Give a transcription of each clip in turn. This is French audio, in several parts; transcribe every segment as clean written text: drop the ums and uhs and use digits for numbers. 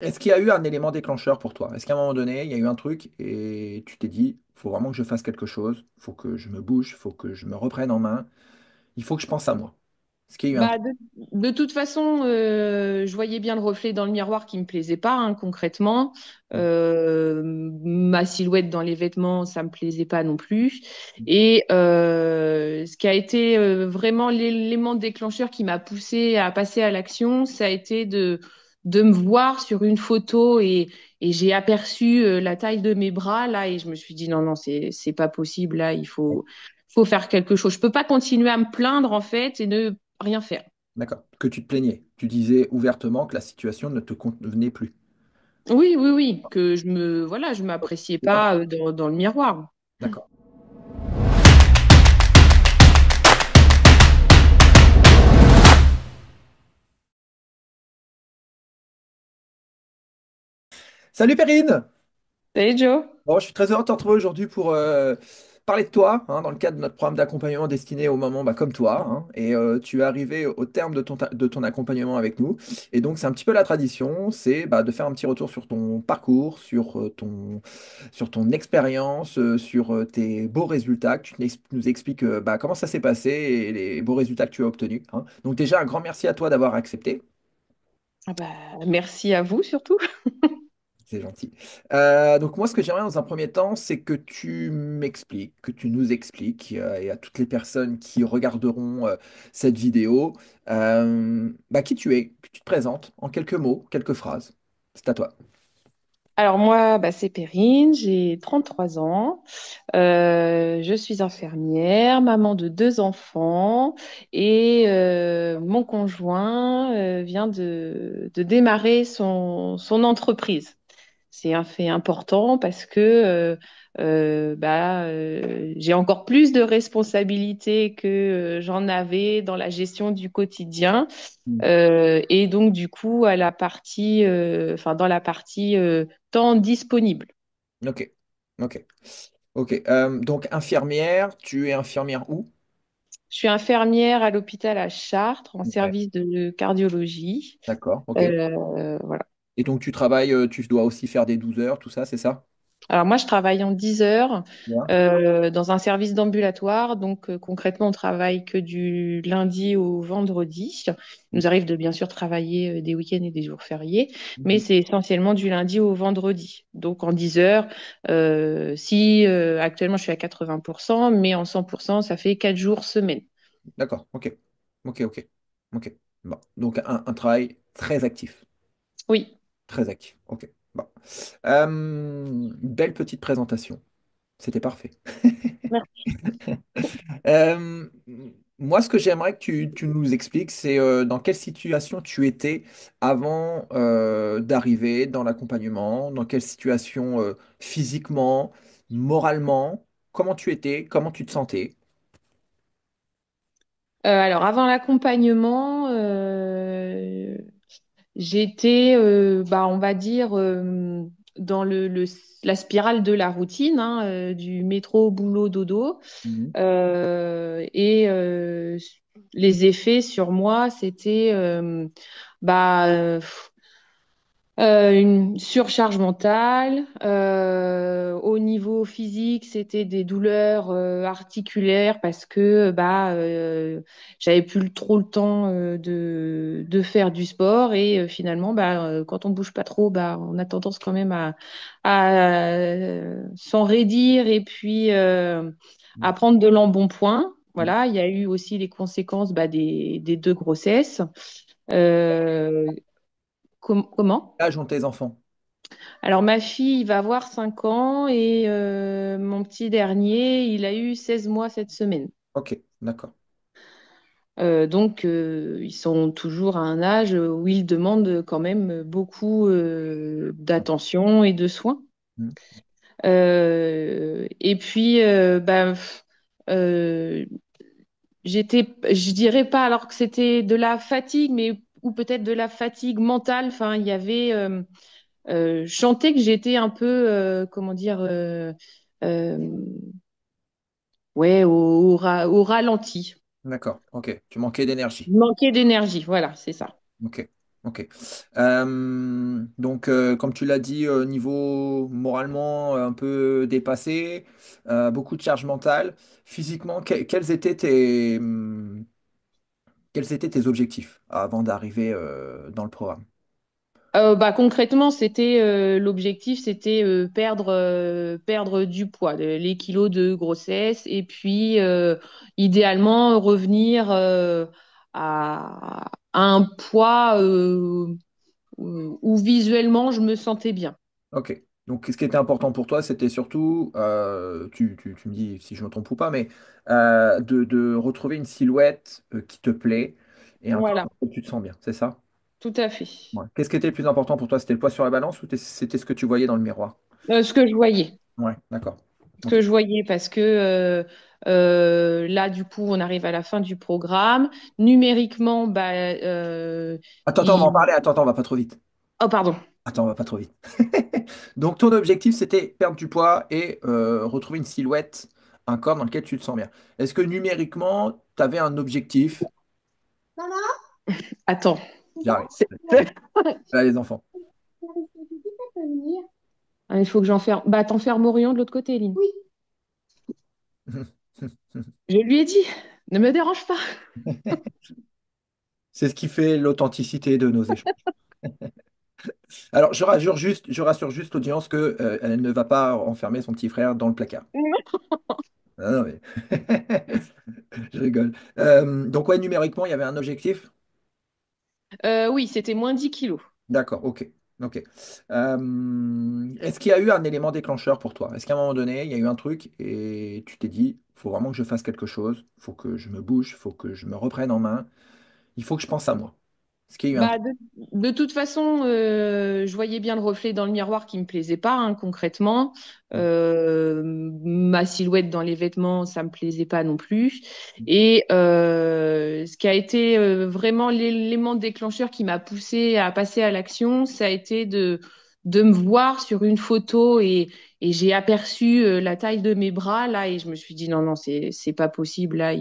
Est-ce qu'il y a eu un élément déclencheur pour toi? Est-ce qu'à un moment donné, il y a eu un truc et tu t'es dit, il faut vraiment que je fasse quelque chose, il faut que je me bouge, il faut que je me reprenne en main, il faut que je pense à moi. Est-ce qu'il y a eu un Bah, truc? de toute façon, je voyais bien le reflet dans le miroir qui me plaisait pas, hein, concrètement. Ma silhouette dans les vêtements, ça me plaisait pas non plus. Et ce qui a été vraiment l'élément déclencheur qui m'a poussé à passer à l'action, ça a été de me voir sur une photo et j'ai aperçu la taille de mes bras là et je me suis dit non, non, c'est pas possible là, faut faire quelque chose. Je peux pas continuer à me plaindre en fait et ne rien faire. D'accord. Que tu te plaignais. Tu disais ouvertement que la situation ne te convenait plus. Oui, oui, oui, que voilà, je m'appréciais C'est pas- pas dans le miroir. D'accord. Salut Perrine! Salut Joe. Bon, je suis très heureux de te retrouver aujourd'hui pour parler de toi, hein, dans le cadre de notre programme d'accompagnement destiné aux mamans comme toi, hein. Et tu es arrivé au terme de ton accompagnement avec nous. Et donc, c'est un petit peu la tradition, c'est de faire un petit retour sur ton parcours, sur ton expérience, sur tes beaux résultats, que nous expliques comment ça s'est passé et les beaux résultats que tu as obtenus, hein. Donc déjà, un grand merci à toi d'avoir accepté. Ah bah, merci à vous surtout. C'est gentil. Donc moi, ce que j'aimerais dans un premier temps, c'est que tu m'expliques, que tu nous expliques, et à toutes les personnes qui regarderont cette vidéo, qui tu es, que tu te présentes en quelques mots, quelques phrases. C'est à toi. Alors moi, bah, c'est Perrine, j'ai 33 ans. Je suis infirmière, maman de deux enfants et mon conjoint vient de démarrer son entreprise. C'est un fait important parce que j'ai encore plus de responsabilités que j'en avais dans la gestion du quotidien. Mm. Et donc, du coup, dans la partie temps disponible. Ok, ok, ok. Donc infirmière, tu es infirmière où? Je suis infirmière à l'hôpital à Chartres en Ouais. service de cardiologie. D'accord, ok. Voilà. Et donc tu travailles, tu dois aussi faire des 12 heures, tout ça, c'est ça? Alors moi, je travaille en 10 heures Bien. dans un service d'ambulatoire. Donc concrètement, on travaille que du lundi au vendredi. Il nous arrive de bien sûr travailler des week-ends et des jours fériés, mais Ok. c'est essentiellement du lundi au vendredi. Donc en 10 heures, si actuellement je suis à 80%, mais en 100%, ça fait 4 jours semaine. D'accord, ok. Ok, ok. Ok. Bon. Donc un travail très actif. Oui. Très actif. Ok. Bon. Belle petite présentation. C'était parfait. Euh, Moi, ce que j'aimerais que tu nous expliques, c'est dans quelle situation tu étais avant d'arriver dans l'accompagnement, dans quelle situation physiquement, moralement, comment tu étais, comment tu te sentais. Alors avant l'accompagnement, j'étais, on va dire, dans la spirale de la routine, hein, du métro, boulot, dodo. Mhm. Et les effets sur moi, c'était une surcharge mentale. Au niveau physique, c'était des douleurs articulaires parce que j'avais plus trop le temps de faire du sport et finalement, quand on bouge pas trop, on a tendance quand même à s'enraidir et puis à prendre de l'embonpoint. Voilà, il y a eu aussi les conséquences des deux grossesses. Euh, comment? Quel âge ont tes enfants? Alors, ma fille, il va avoir 5 ans et mon petit dernier, il a eu 16 mois cette semaine. Ok, d'accord. Donc, ils sont toujours à un âge où ils demandent quand même beaucoup d'attention et de soins. Mhm. Et puis, euh, je dirais pas alors que c'était de la fatigue, mais ou peut-être de la fatigue mentale. Enfin, il y avait je sentais que j'étais un peu, comment dire, euh, ouais, au ralenti. D'accord, ok. Tu manquais d'énergie. Je manquais d'énergie, voilà, c'est ça. Ok. Ok. Donc, comme tu l'as dit, niveau moralement un peu dépassé, beaucoup de charge mentale. Physiquement, quels étaient tes objectifs avant d'arriver dans le programme? Bah, concrètement, c'était l'objectif, c'était perdre du poids, les kilos de grossesse, et puis idéalement revenir à un poids où visuellement je me sentais bien. Ok. Donc, ce qui était important pour toi, c'était surtout, tu me dis si je me trompe ou pas, mais de retrouver une silhouette qui te plaît et un corps Voilà, dans lequel tu te sens bien, c'est ça? tout à fait. Ouais. Qu'est-ce qui était le plus important pour toi? C'était le poids sur la balance ou c'était ce que tu voyais dans le miroir? Ce que je voyais. Ouais, d'accord. Ce Ok. que je voyais parce que là, du coup, on arrive à la fin du programme. Numériquement, bah, Attends, attends, on va en parler. Attends, attends, on va pas trop vite. oh, pardon. Attends, on va pas trop vite. Donc, ton objectif, c'était perdre du poids et retrouver une silhouette, un corps dans lequel tu te sens bien. Est-ce que numériquement, tu avais un objectif? Attends. J'arrive. C'est- Là, les enfants. Ah, il faut que j'enferme. Bah, t'enfermes Orion de l'autre côté, Eline. Oui. Je lui ai dit, ne me dérange pas. C'est ce qui fait l'authenticité de nos échanges. Alors, je rassure juste l'audience que, elle ne va pas enfermer son petit frère dans le placard. Ah non, mais je rigole. Donc, ouais, numériquement, il y avait un objectif? Oui, c'était moins 10 kilos. D'accord, ok. Ok. Est-ce qu'il y a eu un élément déclencheur pour toi? Est-ce qu'à un moment donné, il y a eu un truc et tu t'es dit, il faut vraiment que je fasse quelque chose, il faut que je me bouge, il faut que je me reprenne en main, il faut que je pense à moi. Est-ce qu'il y a eu un Bah, truc? de toute façon, je voyais bien le reflet dans le miroir qui me plaisait pas, hein, concrètement. Ma silhouette dans les vêtements, ça me plaisait pas non plus. Et ce qui a été vraiment l'élément déclencheur qui m'a poussé à passer à l'action, ça a été de me voir sur une photo et j'ai aperçu la taille de mes bras là et je me suis dit non, non, c'est pas possible là,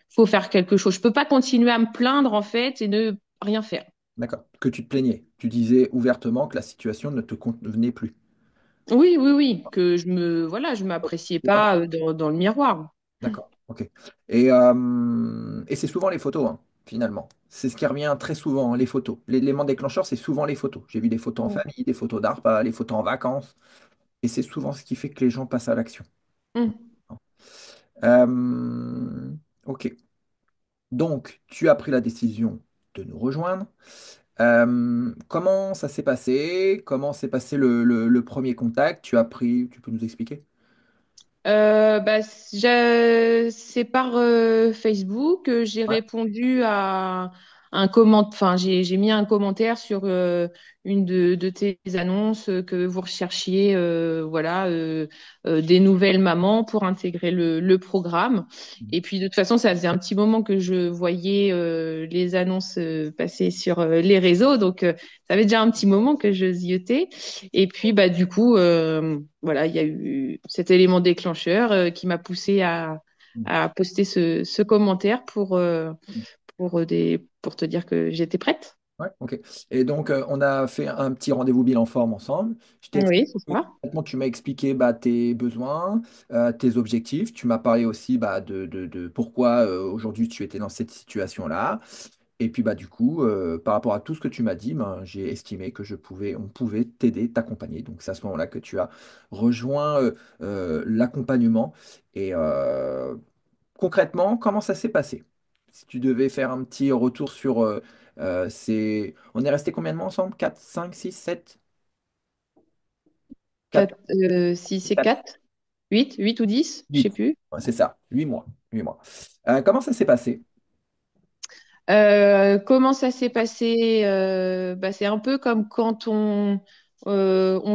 faut faire quelque chose. Je peux pas continuer à me plaindre en fait et ne rien faire. D'accord. Que tu te plaignais. Tu disais ouvertement que la situation ne te convenait plus. Oui, oui, oui, que voilà, je m'appréciais C'est pas- pas dans le miroir. D'accord, ok. Et c'est souvent les photos, hein, finalement. C'est ce qui revient très souvent, hein, les photos. L'élément déclencheur, c'est souvent les photos. J'ai vu des photos en Mm. famille, des photos d'ARPA, les photos en vacances. Et c'est souvent ce qui fait que les gens passent à l'action. Mm. Euh, ok. Donc, tu as pris la décision de nous rejoindre. Comment ça s'est passé? Comment s'est passé le premier contact? Tu peux nous expliquer? Bah, c'est par Facebook que j'ai Ouais. répondu à enfin j'ai mis un commentaire sur une de tes annonces que vous recherchiez voilà des nouvelles mamans pour intégrer le programme. Et puis de toute façon ça faisait un petit moment que je voyais les annonces passer sur les réseaux, donc ça fait déjà un petit moment que je ziotais. Et puis, bah, du coup, voilà, il y a eu cet élément déclencheur qui m'a poussé à poster ce commentaire pour te dire que j'étais prête. Ouais, ok. Et donc, on a fait un petit rendez-vous bilan forme ensemble. Je t'ai Oui, c'est expliqué, ça. concrètement, tu m'as expliqué bah, tes besoins, tes objectifs. Tu m'as parlé aussi bah, de pourquoi aujourd'hui tu étais dans cette situation-là. Et puis, bah, du coup, par rapport à tout ce que tu m'as dit, ben, j'ai estimé que on pouvait t'aider, t'accompagner. Donc, c'est à ce moment-là que tu as rejoint l'accompagnement. Et concrètement, comment ça s'est passé? Si tu devais faire un petit retour sur On est resté combien de mois ensemble? 4, 5, 6, 7? 4, 6 c'est 4, 8 ou 10, je sais 8. plus. Ouais, c'est ça, 8 mois. 8 mois. Comment ça s'est passé? Comment ça s'est passé? Bah, c'est un peu comme quand on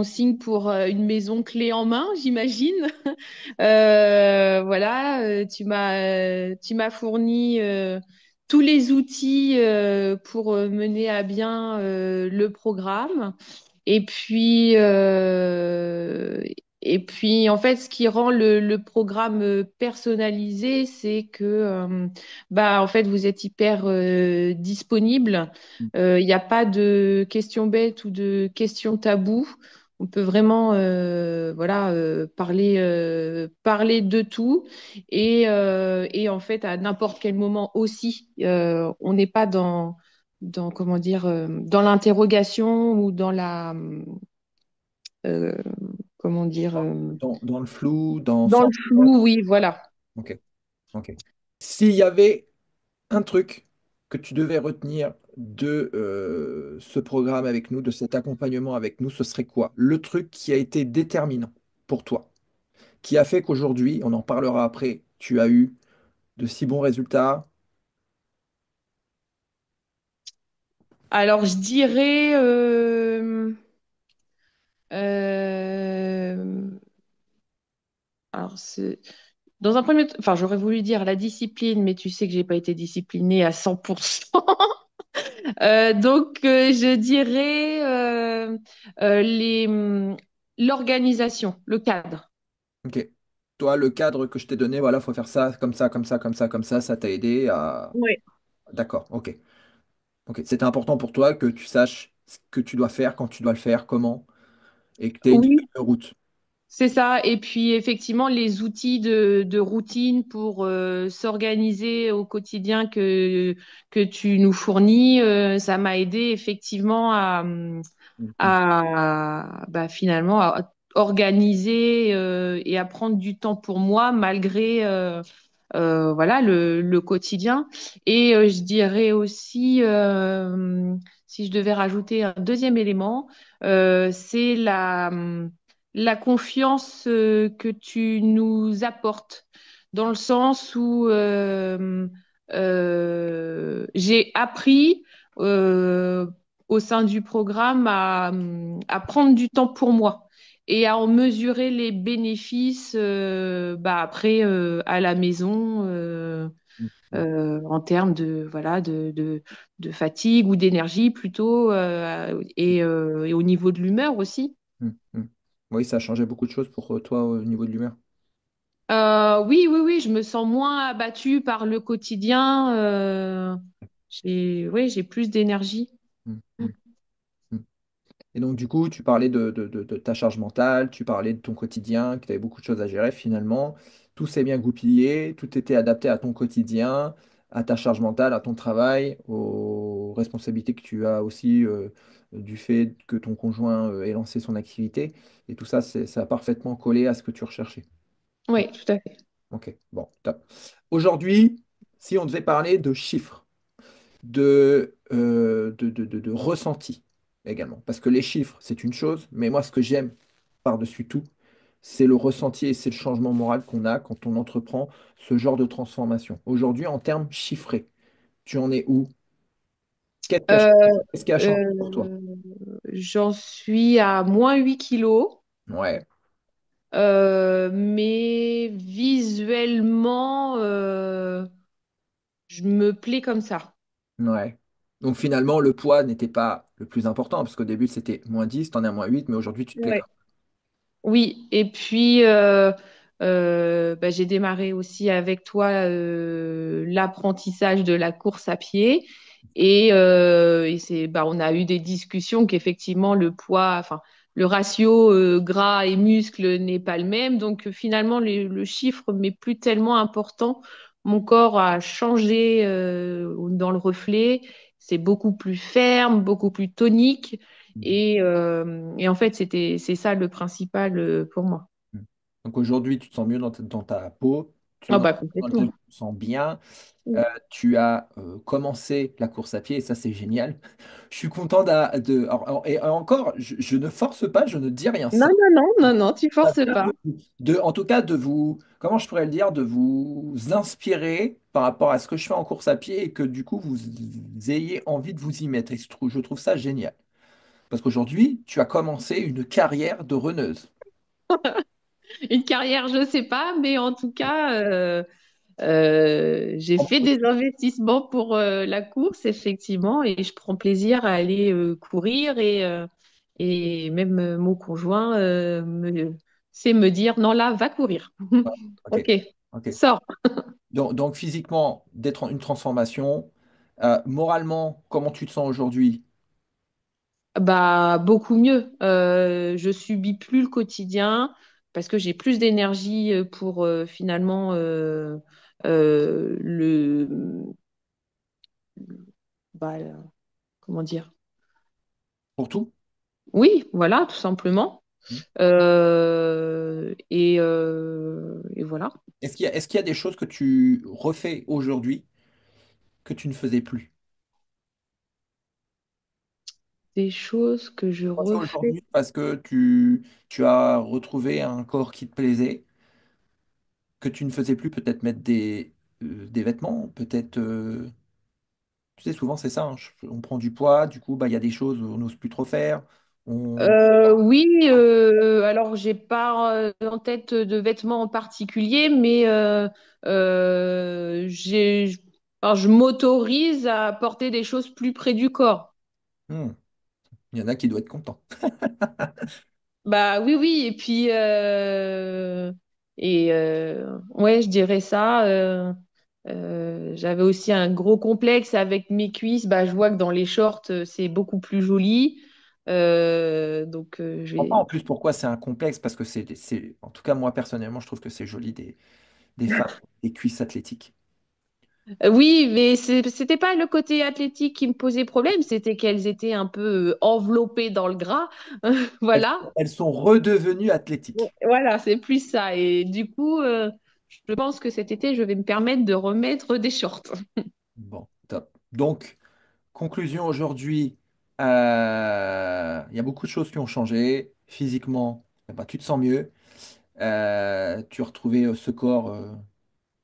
signe pour une maison clé en main, j'imagine. Voilà, tu m'as fourni tous les outils pour mener à bien le programme. Et puis, Et puis, en fait, ce qui rend le programme personnalisé, c'est que, bah, en fait, vous êtes hyper disponible. Il n'y a pas de questions bêtes ou de questions tabous. On peut vraiment, voilà, parler de tout. Et en fait, à n'importe quel moment aussi, on n'est pas comment dire, dans l'interrogation ou euh, comment dire, Dans le flou, dans dans sans. le flou, oui, voilà. Ok, ok. S'il y avait un truc que tu devais retenir de ce programme avec nous, de cet accompagnement avec nous, ce serait quoi? Le truc qui a été déterminant pour toi, qui a fait qu'aujourd'hui, on en parlera après, tu as eu de si bons résultats. Alors, je dirais, euh, alors dans un premier temps, enfin, j'aurais voulu dire la discipline, mais tu sais que j'ai pas été disciplinée à 100%. Donc, je dirais l'organisation, le cadre. Ok. Toi, le cadre que je t'ai donné, voilà, faut faire ça, comme ça, comme ça, comme ça, comme ça t'a aidé à. Ouais. D'accord, ok. Ok. C'était important pour toi que tu saches ce que tu dois faire, quand tu dois le faire, comment, et que tu aies une Oui, feuille de route. c'est ça. Et puis, effectivement, les outils de routine pour s'organiser au quotidien que tu nous fournis, ça m'a aidé effectivement Mhm. à bah, finalement à organiser et à prendre du temps pour moi malgré voilà le quotidien. Et je dirais aussi, si je devais rajouter un deuxième élément, c'est la confiance que tu nous apportes, dans le sens où j'ai appris euh, au sein du programme à prendre du temps pour moi et à en mesurer les bénéfices bah, après à la maison Mhm. en termes de voilà de fatigue ou d'énergie plutôt et au niveau de l'humeur aussi. Mhm. Oui, ça a changé beaucoup de choses pour toi au niveau de l'humeur. Oui, oui, oui, je me sens moins abattue par le quotidien. Oui, j'ai plus d'énergie. Mhm. Mhm. Et donc, du coup, tu parlais de ta charge mentale, tu parlais de ton quotidien, que tu avais beaucoup de choses à gérer. Finalement, tout s'est bien goupillé, tout était adapté à ton quotidien, à ta charge mentale, à ton travail, aux responsabilités que tu as aussi du fait que ton conjoint ait lancé son activité. Et tout ça, ça a parfaitement collé à ce que tu recherchais. Oui, tout à fait. Ok, bon, top. Aujourd'hui, si on devait parler de chiffres, de ressenti également. Parce que les chiffres, c'est une chose, mais moi, ce que j'aime par-dessus tout, c'est le ressenti et c'est le changement moral qu'on a quand on entreprend ce genre de transformation. Aujourd'hui, en termes chiffrés, tu en es où? Euh, Qu'est-ce qui a changé pour toi? euh, J'en suis à moins 8 kilos, Ouais, mais visuellement, je me plais comme ça. ouais. Donc finalement, le poids n'était pas le plus important, parce qu'au début, c'était -10, t'en es à -8, mais aujourd'hui, tu te plais quand Ouais. Oui, et puis bah, j'ai démarré aussi avec toi l'apprentissage de la course à pied et c'est bah, on a eu des discussions qu'effectivement le poids, enfin le ratio gras et muscle n'est pas le même, donc finalement le chiffre n'est plus tellement important. Mon corps a changé dans le reflet, c'est beaucoup plus ferme, beaucoup plus tonique. même. Et en fait, c'est ça le principal pour moi. Mm. Donc aujourd'hui, tu te sens mieux dans ta peau, tu es Ah dans, bah dans lequel complètement. tu te sens bien. Mm. Tu as commencé la course à pied et ça, c'est génial. Je suis content et encore, je ne force pas, je ne dis rien. Non, non, non, non, non, tu Ça forces vient pas. en tout cas, de vous, comment je pourrais le dire, de vous inspirer par rapport à ce que je fais en course à pied et que du coup, vous ayez envie de vous y mettre. Et je trouve ça génial. Parce qu'aujourd'hui, tu as commencé une carrière de runneuse. Une carrière, je sais pas, mais en tout cas, j'ai fait des investissements pour la course, effectivement, et je prends plaisir à aller courir et même mon conjoint c'est me dire, non, là, va courir. Ouais, ok, Ok, ok. sors. Donc, physiquement, d'être une transformation. Moralement, comment tu te sens aujourd'hui? Bah, beaucoup mieux. Je subis plus le quotidien parce que j'ai plus d'énergie pour finalement le, bah, comment dire? Pour tout? Oui, voilà, tout simplement. Et voilà. Est-ce qu'il y a des choses que tu refais aujourd'hui que tu ne faisais plus? Des choses que je Refais refais. aujourd'hui parce que tu as retrouvé un corps qui te plaisait, que tu ne faisais plus, peut-être mettre des vêtements, peut-être, tu sais, souvent c'est ça, hein, on prend du poids, du coup, bah, il y a des choses on n'ose plus trop faire. On... Oui, alors j'ai pas en tête de vêtements en particulier, mais alors, je m'autorise à porter des choses plus près du corps. Hmm, il y en a qui doivent être contents. Bah oui, oui, ouais, je dirais ça. J'avais aussi un gros complexe avec mes cuisses. Bah, je vois que dans les shorts, c'est beaucoup plus joli. Je Je comprends en vais. plus pourquoi c'est un complexe, parce que en tout cas, moi personnellement, je trouve que c'est joli des femmes, des cuisses athlétiques. Oui, mais c'était pas le côté athlétique qui me posait problème, c'était qu'elles étaient un peu enveloppées dans le gras. Elles, Voilà. elles sont redevenues athlétiques. Voilà, c'est plus ça. Et du coup, je pense que cet été, je vais me permettre de remettre des shorts. Bon, top. Donc, conclusion aujourd'hui, il y a beaucoup de choses qui ont changé. Physiquement, eh ben, tu te sens mieux. Tu as retrouvé ce corps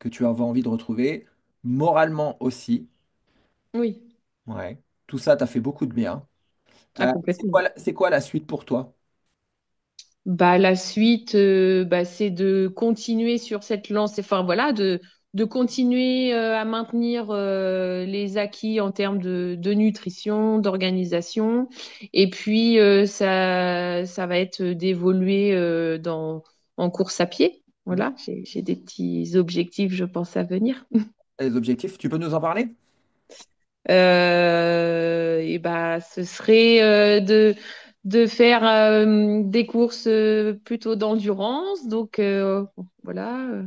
que tu avais envie de retrouver. Moralement aussi. Oui, Ouais. Tout ça t'a fait beaucoup de bien. ah, complètement. C'est quoi la suite pour toi? Bah, la suite, c'est de continuer sur cette lancée, enfin voilà, de continuer à maintenir les acquis en termes de nutrition, d'organisation. Et puis, ça va être d'évoluer en course à pied. Voilà, j'ai des petits objectifs, je pense, à venir. Les objectifs, tu peux nous en parler? Et bah, ce serait de faire des courses plutôt d'endurance. Voilà,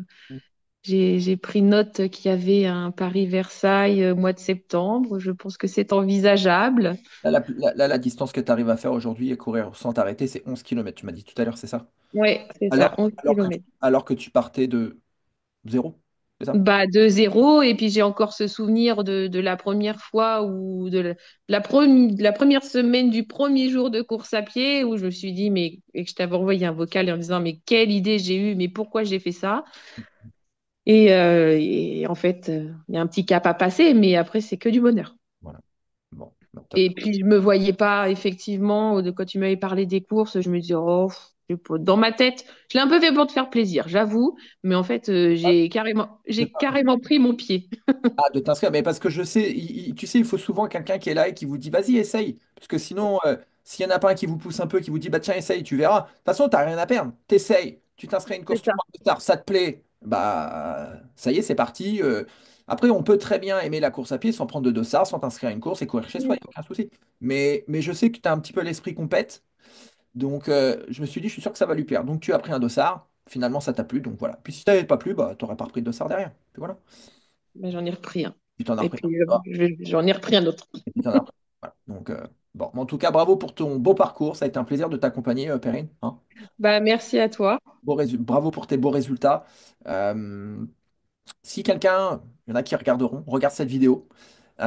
j'ai pris note qu'il y avait un Paris-Versailles mois de septembre. Je pense que c'est envisageable. Là, la distance que tu arrives à faire aujourd'hui et courir sans t'arrêter, c'est 11 kilomètres. Tu m'as dit tout à l'heure, c'est ça? Ouais, c'est ça, Alors, 11 alors que, kilomètres. alors que tu partais de zéro, c'est ça? Bah, de zéro, et puis j'ai encore ce souvenir de la première fois ou de la première semaine du premier jour de course à pied où je me suis dit, mais, et que je t'avais envoyé un vocal en disant, mais quelle idée j'ai eue, mais pourquoi j'ai fait ça? Et en fait, il y a un petit cap à passer, mais après, c'est que du bonheur. Voilà. Bon, bah, top. Et puis, je me voyais pas, effectivement, quand tu m'avais parlé des courses, je me disais, oh, je sais pas, dans ma tête, je l'ai un peu fait pour te faire plaisir, j'avoue, mais en fait, j'ai carrément pris mon pied. Ah, de t'inscrire, mais parce que je sais, tu sais, il faut souvent quelqu'un qui est là et qui vous dit, vas-y, essaye. Parce que sinon, s'il y en a pas un qui vous pousse un peu, qui vous dit, bah tiens, essaye, tu verras. De toute façon, t'as rien à perdre. T'essayes, tu t'inscris à une course, C'est tu ça. prends une star, ça te plaît. Bah, ça y est, c'est parti. Après, on peut très bien aimer la course à pied sans prendre de dossard, sans t'inscrire à une course et courir chez soi, il n'y a aucun souci. Mais je sais que tu as un petit peu l'esprit compète. Donc, je me suis dit, je suis sûr que ça va lui plaire. Donc, tu as pris un dossard. Finalement, ça t'a plu. Donc, voilà. Puis, si ça t'avait pas plu, bah, t'aurais pas repris de dossard derrière. Puis voilà. Mais j'en ai repris un. Tu t'en as Et repris un. puis, j'en ai repris un autre. Et puis t'en as pris. Voilà. Donc, bon. Mais en tout cas, bravo pour ton beau parcours. Ça a été un plaisir de t'accompagner, Perrine. Hein. Bah, merci à toi. Bravo pour tes beaux résultats. Euh, Si quelqu'un, il y en a qui regarderont, regarde cette vidéo, c'est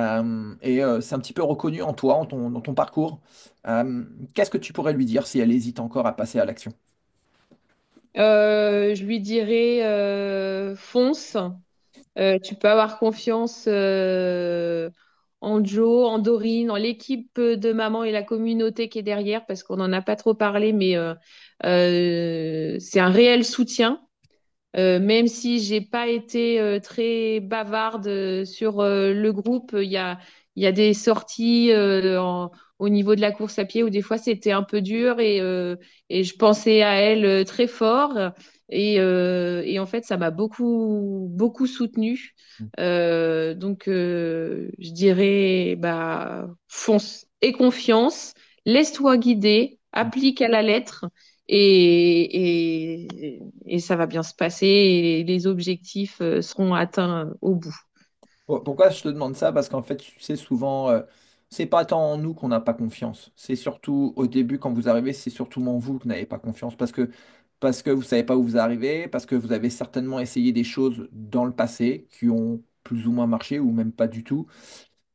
un petit peu reconnu en toi, dans ton parcours, qu'est-ce que tu pourrais lui dire si elle hésite encore à passer à l'action? Je lui dirais, fonce. Tu peux avoir confiance en Joe, en Dorine, en l'équipe de maman et la communauté qui est derrière, parce qu'on n'en a pas trop parlé, mais c'est un réel soutien. Même si j'ai pas été très bavarde sur le groupe, il y a des sorties au niveau de la course à pied où des fois c'était un peu dur et je pensais à elle très fort et en fait ça m'a beaucoup soutenue. Donc je dirais bah fonce et confiance, laisse-toi guider, applique à la lettre et ça va bien se passer et les objectifs seront atteints au bout. Pourquoi je te demande ça? Parce qu'en fait, tu sais, souvent, c'est pas tant en nous qu'on n'a pas confiance. C'est surtout au début, quand vous arrivez, c'est surtout en vous que vous n'avez pas confiance. Parce que vous savez pas où vous arrivez, parce que vous avez certainement essayé des choses dans le passé qui ont plus ou moins marché ou même pas du tout.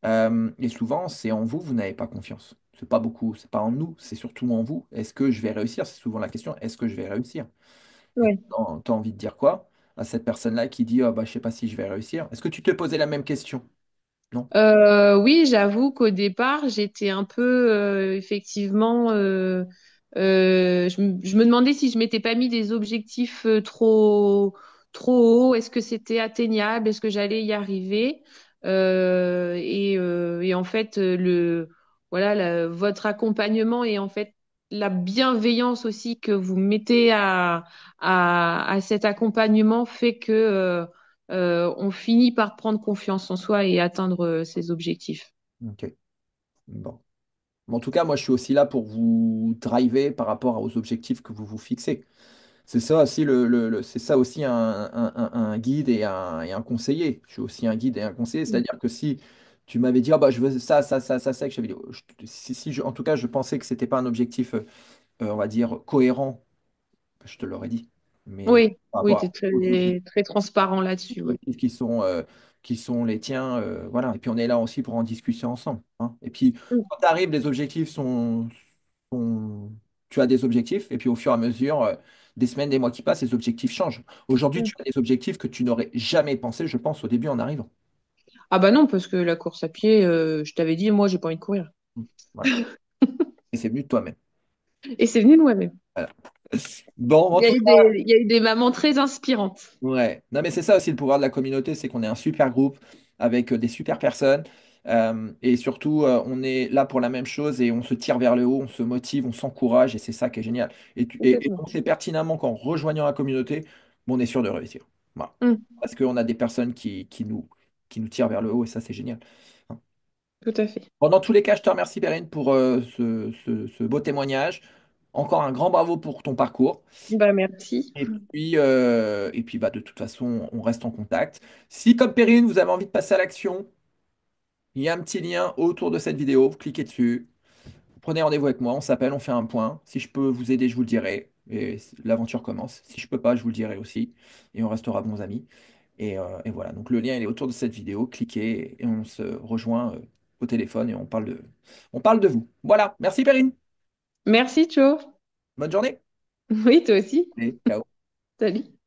Et souvent, c'est en vous, vous n'avez pas confiance. C'est pas beaucoup, c'est pas en nous, c'est surtout en vous. Est-ce que je vais réussir? C'est souvent la question, est-ce que je vais réussir? Et Ouais. t'as envie de dire quoi à cette personne-là qui dit, oh, bah, je sais pas si je vais réussir? Est-ce que tu te posais la même question? Non? Oui, j'avoue qu'au départ, j'étais un peu effectivement. Je me demandais si je m'étais pas mis des objectifs trop hauts. Est-ce que c'était atteignable? Est-ce que j'allais y arriver? Et en fait, voilà, votre accompagnement et en fait la bienveillance aussi que vous mettez à cet accompagnement fait que on finit par prendre confiance en soi et atteindre ses objectifs. Ok. Bon. Mais en tout cas, moi, je suis aussi là pour vous driver par rapport aux objectifs que vous vous fixez. C'est ça aussi, c'est ça aussi un guide et un conseiller. Je suis aussi un guide et un conseiller. Mm. C'est-à-dire que si tu m'avais dit, ah bah, je veux ça, ça, ça, ça, ça, que j'avais dit, en tout cas, je pensais que c'était pas un objectif, on va dire, cohérent, je te l'aurais dit. Mais Oui, par oui, tu es rapport aux objectifs très, très transparent là-dessus. Oui. qui sont les tiens. Voilà. Et puis on est là aussi pour en discuter ensemble, hein. Et puis Mm, quand tu arrives, les objectifs sont- Tu as des objectifs, et puis au fur et à mesure, des semaines, des mois qui passent, les objectifs changent. Aujourd'hui, mm. tu as des objectifs que tu n'aurais jamais pensé, je pense, au début en arrivant. Ah bah non, parce que la course à pied, je t'avais dit, moi, j'ai pas envie de courir. Voilà. Et c'est venu de toi-même. Et c'est venu de moi-même. Voilà. Bon, en tout cas, Il y a eu des mamans très inspirantes. ouais, non mais c'est ça aussi le pouvoir de la communauté, c'est qu'on est un super groupe avec des super personnes, et surtout on est là pour la même chose et on se tire vers le haut, on se motive, on s'encourage et c'est ça qui est génial. Et Complètement. on sait pertinemment qu'en rejoignant la communauté, bon, on est sûr de réussir. Voilà. Mm, Parce qu'on a des personnes qui nous tirent vers le haut et ça c'est génial. tout à fait. Bon, dans tous les cas, je te remercie Perrine pour ce beau témoignage. Encore un grand bravo pour ton parcours. Bah merci. Et puis bah, de toute façon, on reste en contact. Si, comme Perrine, vous avez envie de passer à l'action, il y a un petit lien autour de cette vidéo. Vous cliquez dessus. Prenez rendez-vous avec moi. On s'appelle, on fait un point. Si je peux vous aider, je vous le dirai. Et l'aventure commence. Si je peux pas, je vous le dirai aussi. Et on restera bons amis. Et voilà. Donc le lien, il est autour de cette vidéo. Cliquez et on se rejoint au téléphone et on parle de vous. Voilà. Merci Perrine. Merci, Joe. Bonne journée. Oui, toi aussi. Et ciao. Salut.